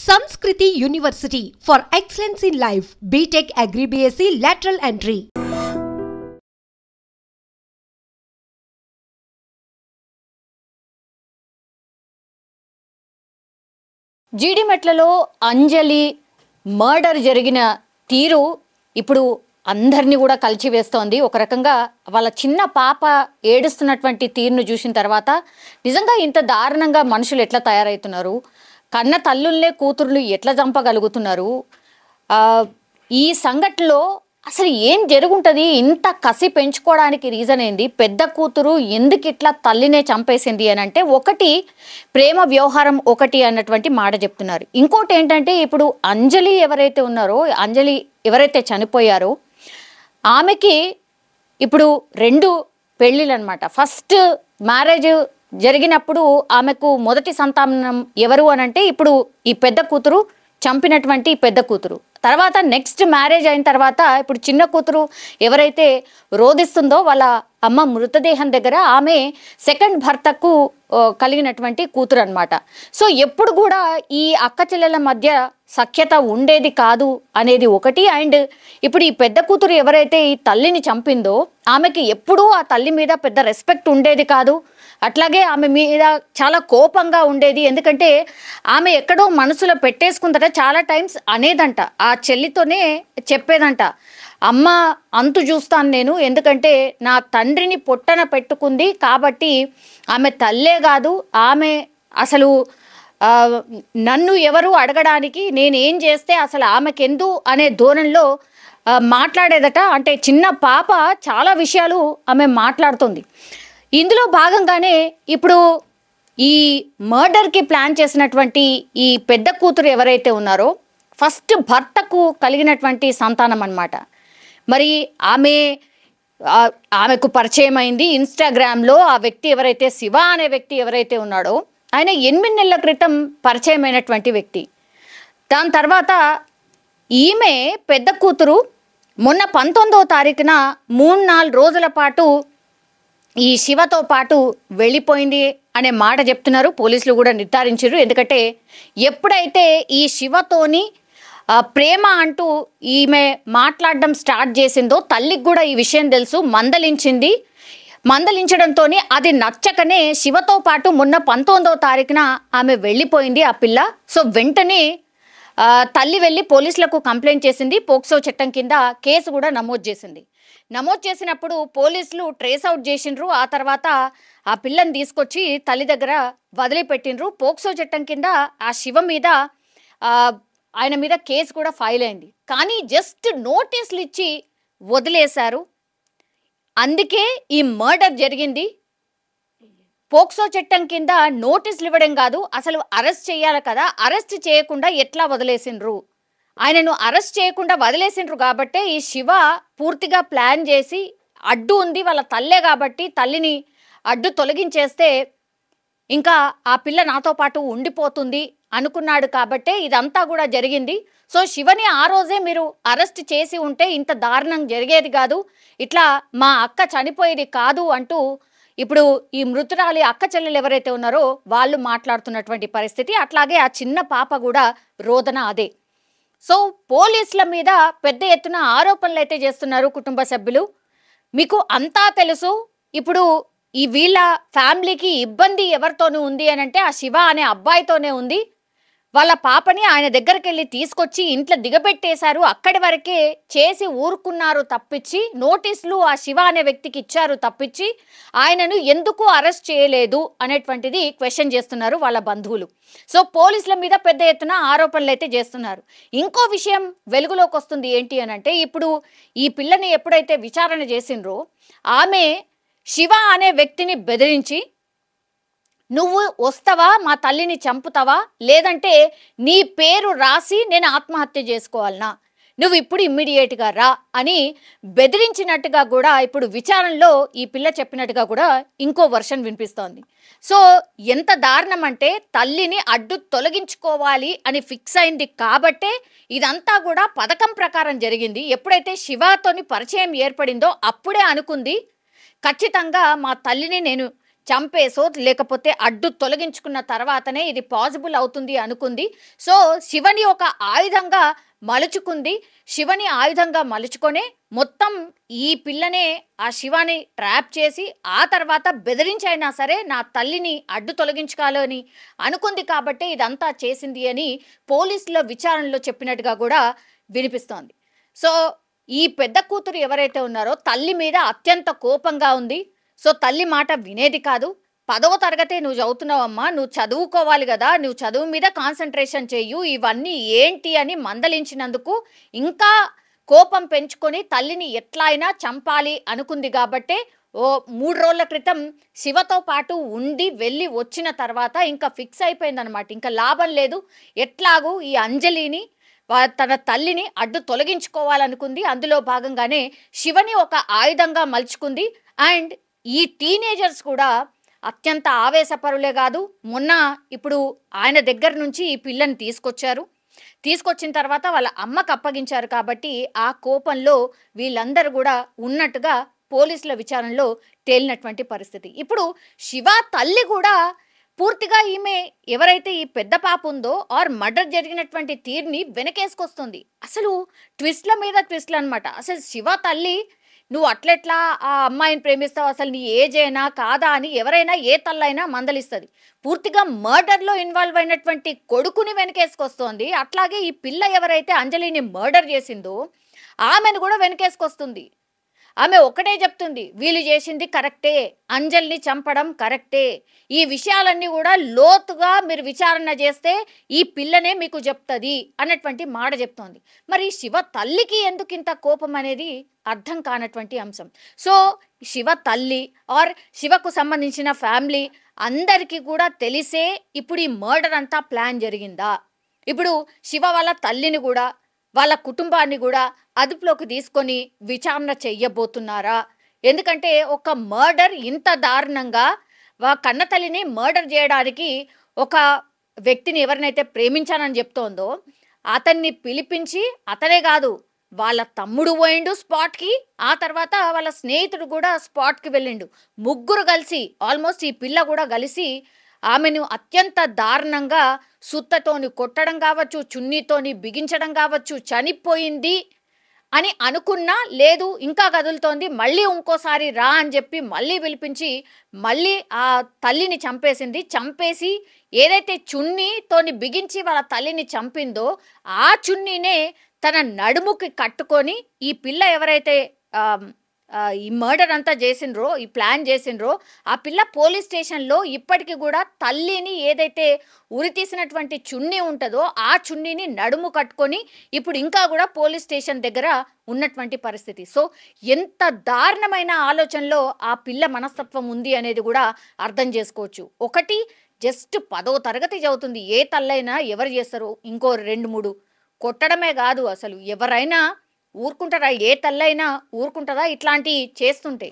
Sanskriti University for excellence in life. BTech Agri BSc lateral entry. జీడిమెట్లలో Anjali murder జరిగిన తీరు ఇప్పుడు అందరినీ కూడా కలిచివేస్తోంది. ఒక రకంగా వాళ్ళ చిన్న పాప ఏడుస్తున్నటువంటి తీరును చూసిన తర్వాత నిజంగా ఇంత దారుణంగా మనుషులు ఎట్లా తయారవుతున్నారు, కన్న తల్లుల్నే కూతుర్లు ఎట్లా చంపగలుగుతున్నారు, ఈ సంఘటనలో అసలు ఏం జరుగుంటుంది, ఇంత కసి పెంచుకోవడానికి రీజన్ ఏంది, పెద్ద కూతురు ఎందుకు ఇట్లా తల్లినే చంపేసింది అని అంటే ఒకటి ప్రేమ వ్యవహారం ఒకటి అన్నటువంటి మాట చెప్తున్నారు. ఇంకోటి ఏంటంటే ఇప్పుడు అంజలి ఎవరైతే ఉన్నారో, అంజలి ఎవరైతే చనిపోయారో ఆమెకి ఇప్పుడు 2 పెళ్ళిళ్ళు అనమాట. ఫస్ట్ మ్యారేజ్ జరిగినప్పుడు ఆమెకు మొదటి సంతానం ఎవరు అని అంటే ఇప్పుడు ఈ పెద్ద కూతురు చంపినటువంటి పెద్ద కూతురు. తర్వాత నెక్స్ట్ మ్యారేజ్ అయిన తర్వాత ఇప్పుడు చిన్న కూతురు ఎవరైతే రోధిస్తుందో వాళ్ళ అమ్మ మృతదేహం దగ్గర ఆమె సెకండ్ భర్తకు కలిగినటువంటి కూతురు అనమాట. సో ఎప్పుడు కూడా ఈ అక్క చెల్లెల మధ్య సఖ్యత ఉండేది కాదు అనేది ఒకటి. అండ్ ఇప్పుడు ఈ పెద్ద కూతురు ఎవరైతే ఈ తల్లిని చంపిందో ఆమెకి ఎప్పుడూ ఆ తల్లి మీద పెద్ద రెస్పెక్ట్ ఉండేది కాదు. అట్లాగే ఆమె మీద చాలా కోపంగా ఉండేది. ఎందుకంటే ఆమె ఎక్కడో మనసులో పెట్టేసుకుందట, చాలా టైమ్స్ అనేదంట, ఆ చెల్లితోనే చెప్పేదంట, అమ్మ అంతు చూస్తాను నేను, ఎందుకంటే నా తండ్రిని పొట్టన పెట్టుకుంది కాబట్టి ఆమె తల్లే కాదు, ఆమె అసలు నన్ను ఎవరు అడగడానికి, నేనేం చేస్తే అసలు ఆమెకెందు అనే ధోరణిలో మాట్లాడేదట. అంటే చిన్న పాప చాలా విషయాలు ఆమె మాట్లాడుతుంది. ఇందులో భాగంగానే ఇప్పుడు ఈ మర్డర్కి ప్లాన్ చేసినటువంటి ఈ పెద్ద కూతురు ఎవరైతే ఉన్నారో ఫస్ట్ భర్తకు కలిగినటువంటి సంతానం అన్నమాట. మరి ఆమెకు పరిచయం అయింది ఇన్స్టాగ్రామ్లో. ఆ వ్యక్తి ఎవరైతే శివ అనే వ్యక్తి ఎవరైతే ఉన్నాడో ఆయన 8 నెలల క్రితం పరిచయం అయినటువంటి వ్యక్తి. దాని తర్వాత ఈమె పెద్ద కూతురు మొన్న 19వ తారీఖున 3-4 రోజుల పాటు ఈ శివతో పాటు వెళ్ళిపోయింది అనే మాట చెప్తున్నారు. పోలీసులు కూడా నిర్ధారించారు. ఎందుకంటే ఎప్పుడైతే ఈ శివతోని ప్రేమ అంటూ ఈమె మాట్లాడడం స్టార్ట్ చేసిందో తల్లికి కూడా ఈ విషయం తెలుసు, మందలించింది. మందలించడంతో అది నచ్చకనే శివతో పాటు మొన్న 19వ తారీఖున ఆమె వెళ్ళిపోయింది ఆ పిల్ల. సో వెంటనే తల్లి వెళ్ళి పోలీసులకు కంప్లైంట్ చేసింది. పోక్సో చట్టం కింద కేసు కూడా నమోదు చేసింది. నమోదు చేసినప్పుడు పోలీసులు ట్రేస్ అవుట్ చేసిండ్రు. ఆ తర్వాత ఆ పిల్లని తీసుకొచ్చి తల్లి దగ్గర వదిలిపెట్టిండ్రు. పోక్సో చట్టం కింద ఆ శివ మీద ఆయన మీద కేసు కూడా ఫైల్ అయింది. కానీ జస్ట్ నోటీసులు ఇచ్చి వదిలేశారు. అందుకే ఈ మర్డర్ జరిగింది. పోక్సో చట్టం కింద నోటీసులు ఇవ్వడం కాదు, అసలు అరెస్ట్ చేయాలి కదా, అరెస్ట్ చేయకుండా ఎట్లా వదిలేసిండ్రు, ఆయనను అరెస్ట్ చేయకుండా వదిలేసిండ్రు. కాబట్టే ఈ శివ పూర్తిగా ప్లాన్ చేసి అడ్డు ఉంది వాళ్ళ తల్లే కాబట్టి తల్లిని అడ్డు తొలగించేస్తే ఇంకా ఆ పిల్ల నాతో పాటు ఉండిపోతుంది అనుకున్నాడు. కాబట్టే ఇదంతా కూడా జరిగింది. సో శివని ఆ రోజే మీరు అరెస్ట్ చేసి ఉంటే ఇంత దారుణం జరిగేది కాదు, ఇట్లా మా అక్క చనిపోయేది కాదు అంటూ ఇప్పుడు ఈ మృతురాలి అక్క చెల్లెలు ఎవరైతే ఉన్నారో వాళ్ళు మాట్లాడుతున్నటువంటి పరిస్థితి. అట్లాగే ఆ చిన్న పాప కూడా రోదన అదే. సో పోలీసుల మీద పెద్ద ఎత్తున ఆరోపణలు అయితే చేస్తున్నారు కుటుంబ సభ్యులు. మీకు అంతా తెలుసు, ఇప్పుడు ఈ వీళ్ళ ఫ్యామిలీకి ఇబ్బంది ఎవరితోనూ ఉంది అని అంటే ఆ శివ అనే అబ్బాయితోనే ఉంది. వాళ్ళ పాపని ఆయన దగ్గరికి వెళ్ళి తీసుకొచ్చి ఇంట్లో దిగబెట్టేశారు. అక్కడి వరకే చేసి ఊరుకున్నారు తప్పించి, నోటీసులు ఆ శివ అనే వ్యక్తికి ఇచ్చారు తప్పించి ఆయనను ఎందుకు అరెస్ట్ చేయలేదు అనేటువంటిది క్వశ్చన్ చేస్తున్నారు వాళ్ళ బంధువులు. సో పోలీసుల మీద పెద్ద ఎత్తున ఆరోపణలు అయితే చేస్తున్నారు. ఇంకో విషయం వెలుగులోకి వస్తుంది ఏంటి అని అంటే ఇప్పుడు ఈ పిల్లని ఎప్పుడైతే విచారణ చేసిండ్రో ఆమె శివ అనే వ్యక్తిని బెదిరించి, నువ్వు వస్తావా మా తల్లిని చంపుతావా, లేదంటే నీ పేరు రాసి నేను ఆత్మహత్య చేసుకోవాలనా, నువ్వు ఇప్పుడు ఇమ్మీడియట్గా రా అని బెదిరించినట్టుగా కూడా ఇప్పుడు విచారణలో ఈ పిల్ల చెప్పినట్టుగా కూడా ఇంకో వర్షన్ వినిపిస్తోంది. సో ఎంత దారుణం అంటే తల్లిని అడ్డు తొలగించుకోవాలి అని ఫిక్స్ అయింది కాబట్టే ఇదంతా కూడా పథకం ప్రకారం జరిగింది. ఎప్పుడైతే శివతోని పరిచయం ఏర్పడిందో అప్పుడే అనుకుంది ఖచ్చితంగా మా తల్లిని నేను చంపేసో లేకపోతే అడ్డు తొలగించుకున్న తర్వాతనే ఇది పాసిబుల్ అవుతుంది అనుకుంది. సో శివని ఒక ఆయుధంగా మలుచుకుంది. శివని ఆయుధంగా మలుచుకొనే మొత్తం ఈ పిల్లనే ఆ శివాని ట్రాప్ చేసి ఆ తర్వాత బెదిరించైనా సరే నా తల్లిని అడ్డు తొలగించుకోవాలని అనుకుంది కాబట్టి ఇదంతా చేసింది అని పోలీసుల విచారణలో చెప్పినట్టుగా కూడా వినిపిస్తోంది. సో ఈ పెద్ద కూతురు ఎవరైతే ఉన్నారో తల్లి మీద అత్యంత కోపంగా ఉంది. సో తల్లి మాట వినేది కాదు. 10వ తరగతి నువ్వు చదువుతున్నావమ్మా, నువ్వు చదువుకోవాలి కదా, నువ్వు చదువు మీద కాన్సన్ట్రేషన్ చెయ్యు, ఇవన్నీ ఏంటి అని మందలించినందుకు ఇంకా కోపం పెంచుకొని తల్లిని ఎట్లా అయినా చంపాలి అనుకుంది. కాబట్టే 3 రోజుల క్రితం శివతో పాటు ఉండి వెళ్ళి వచ్చిన తర్వాత ఇంకా ఫిక్స్ అయిపోయిందనమాట. ఇంకా లాభం లేదు, ఎట్లాగూ ఈ అంజలిని తన తల్లిని అడ్డు తొలగించుకోవాలనుకుంది. అందులో భాగంగానే శివని ఒక ఆయుధంగా మలుచుకుంది. అండ్ ఈ టీనేజర్స్ కూడా అత్యంత ఆవేశపరులే కాదు, మొన్న ఇప్పుడు ఆయన దగ్గర నుంచి ఈ పిల్లని తీసుకొచ్చిన తర్వాత వాళ్ళ అమ్మకు అప్పగించారు. కాబట్టి ఆ కోపంలో వీళ్ళందరూ కూడా ఉన్నట్టుగా పోలీసుల విచారణలో తేలినటువంటి పరిస్థితి. ఇప్పుడు శివ తల్లి కూడా పూర్తిగా ఈమె ఎవరైతే ఈ పెద్ద పాప ఉందో ఆర్ మర్డర్ జరిగినటువంటి తీరుని వెనకేసుకొస్తుంది. అసలు ట్విస్ట్ల మీద ట్విస్ట్లు అనమాట. అసలు శివ తల్లి నువ్వు అట్లెట్లా ఆ అమ్మాయిని ప్రేమిస్తావు, అసలు నీ ఏజ్ అయినా కాదా అని ఎవరైనా ఏ తల్లైనా మందలిస్తుంది. పూర్తిగా మర్డర్లో ఇన్వాల్వ్ అయినటువంటి కొడుకుని వెనకేసుకొస్తోంది. అట్లాగే ఈ పిల్ల ఎవరైతే అంజలిని మర్డర్ చేసిందో ఆమెను కూడా వెనకేసుకొస్తుంది. ఆమె ఒకటే చెప్తుంది, వీళ్ళు చేసింది కరెక్టే, అంజలిని చంపడం కరెక్టే, ఈ విషయాలన్నీ కూడా లోతుగా మీరు విచారణ చేస్తే ఈ పిల్లనే మీకు చెప్తుంది అన్నటువంటి మాట చెప్తోంది. మరి శివ తల్లికి ఎందుకు ఇంత కోపం అనేది అర్థం కానటువంటి అంశం. సో శివ తల్లి ఆర్ శివకు సంబంధించిన ఫ్యామిలీ అందరికీ కూడా తెలిసే ఇప్పుడు ఈ మర్డర్ అంతా ప్లాన్ జరిగిందా? ఇప్పుడు శివ వాళ్ళ తల్లిని కూడా వాళ్ళ కుటుంబాన్ని కూడా అదుపులోకి తీసుకొని విచారణ చెయ్యబోతున్నారా? ఎందుకంటే ఒక మర్డర్ ఇంత దారుణంగా కన్న తల్లిని మర్డర్ చేయడానికి ఒక వ్యక్తిని ఎవరినైతే ప్రేమించానని చెప్తోందో అతన్ని పిలిపించి, అతనే కాదు వాళ్ళ తమ్ముడు పోయిండు స్పాట్కి, ఆ తర్వాత వాళ్ళ స్నేహితుడు కూడా స్పాట్కి వెళ్ళిండు. ముగ్గురు కలిసి ఆల్మోస్ట్ ఈ పిల్ల కూడా కలిసి ఆమెను అత్యంత దారుణంగా సుత్తతోని కొట్టడం కావచ్చు, చున్నీతోని బిగించడం కావచ్చు, చనిపోయింది అని అనుకున్నా లేదు ఇంకా కదులుతోంది, మళ్ళీ ఇంకోసారి రా అని చెప్పి మళ్ళీ పిలిపించి మళ్ళీ ఆ తల్లిని చంపేసి ఏదైతే చున్నీతోని బిగించి వాళ్ళ తల్లిని చంపిందో ఆ చున్నీనే తన నడుముకి కట్టుకొని ఈ పిల్ల ఎవరైతే ఈ మర్డర్ అంతా చేసిండ్రో, ఈ ప్లాన్ చేసిండ్రో ఆ పిల్ల పోలీస్ స్టేషన్లో ఇప్పటికీ కూడా తల్లిని ఏదైతే ఉరి తీసినటువంటి చున్నీ ఉంటుందో ఆ చున్నీని నడుము కట్టుకొని ఇప్పుడు ఇంకా కూడా పోలీస్ స్టేషన్ దగ్గర ఉన్నటువంటి పరిస్థితి. సో ఎంత దారుణమైన ఆలోచనలో ఆ పిల్ల మనస్తత్వం ఉంది అనేది కూడా అర్థం చేసుకోవచ్చు. ఒకటి జస్ట్ 10వ తరగతి చదువుతుంది, ఏ తల్లైనా ఎవరు చేస్తారు? ఇంకో 2-3 కొట్టడమే కాదు, అసలు ఎవరైనా ఊరుకుంటారా? ఏ తల్లైనా ఊరుకుంటుందా ఇట్లాంటివి చేస్తుంటే?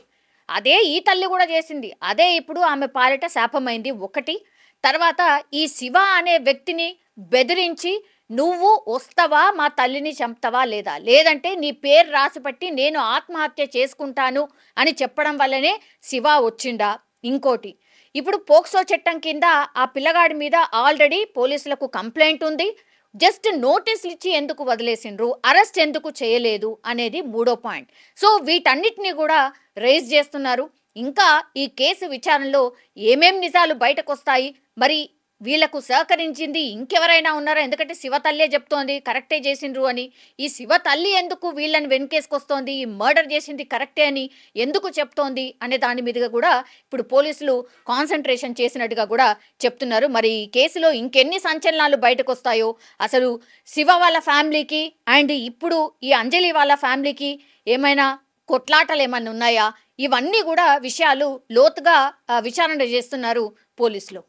అదే ఈ తల్లి కూడా చేసింది, అదే ఇప్పుడు ఆమె పాలిట శాపమైంది. ఒకటి తర్వాత ఈ శివ అనే వ్యక్తిని బెదిరించి నువ్వు వస్తావా, మా తల్లిని చంపుతావా లేదా, లేదంటే నీ పేరు రాసిపెట్టి నేను ఆత్మహత్య చేసుకుంటాను అని చెప్పడం వల్లనే శివ వచ్చిండా? ఇంకోటి ఇప్పుడు పోక్సో చట్టం కింద ఆ పిల్లగాడి మీద ఆల్రెడీ పోలీసులకు కంప్లైంట్ ఉంది. జస్ట్ నోటీసులు ఇచ్చి ఎందుకు వదిలేసిండ్రు, అరెస్ట్ ఎందుకు చేయలేదు అనేది 3వ పాయింట్. సో వీటన్నిటిని కూడా రైజ్ చేస్తున్నారు. ఇంకా ఈ కేసు విచారణలో ఏమేం నిజాలు బయటకు వస్తాయి, మరి వీళ్లకు సహకరించింది ఇంకెవరైనా ఉన్నారా? ఎందుకంటే శివ తల్లే చెప్తోంది కరెక్టే చేసిండ్రు అని. ఈ శివ తల్లి ఎందుకు వీళ్ళని వెనకేసుకొస్తోంది, ఈ మర్డర్ చేసింది కరెక్టే అని ఎందుకు చెప్తోంది అనే దాని మీదుగా కూడా ఇప్పుడు పోలీసులు కాన్సన్ట్రేషన్ చేసినట్టుగా కూడా చెప్తున్నారు. మరి ఈ కేసులో ఇంకెన్ని సంచలనాలు బయటకు వస్తాయో, అసలు శివ వాళ్ళ ఫ్యామిలీకి అండ్ ఇప్పుడు ఈ అంజలి వాళ్ళ ఫ్యామిలీకి ఏమైనా కొట్లాటలు ఏమైనా ఉన్నాయా, ఇవన్నీ కూడా విషయాలు లోతుగా విచారణ చేస్తున్నారు పోలీసులు.